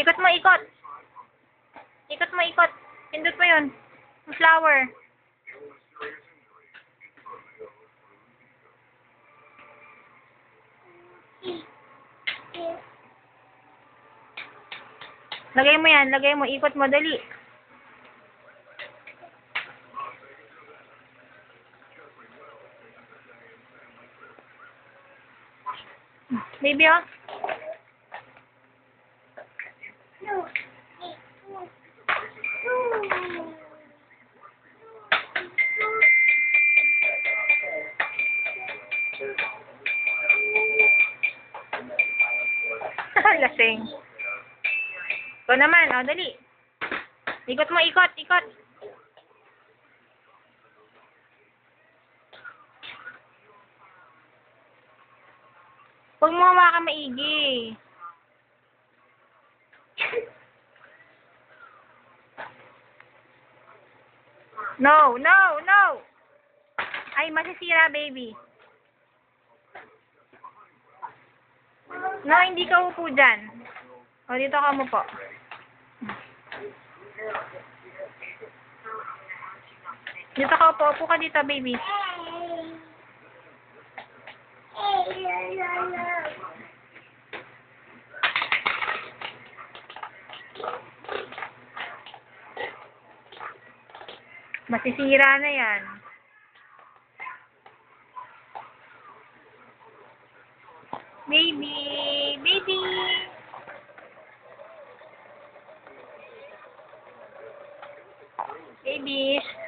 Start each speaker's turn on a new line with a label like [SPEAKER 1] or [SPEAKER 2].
[SPEAKER 1] Ikot mo, ikot. Ikot mo, ikot. Pindot mo yun. Yung flower. Lagay mo yan, lagay mo. Ikot mo, dali. Baby, oh. Lasing. Ikaw naman, oh, dali. Ikot mo, ikot, ikot. Huwag mo hawakan maigi. No, no, no. Ay, masisira, baby. No, hindi ka upo dyan. O, dito ka umupo. Dito ka upo. Upo ka dito, baby. Masisira na yan. Baby! Baby! Babies!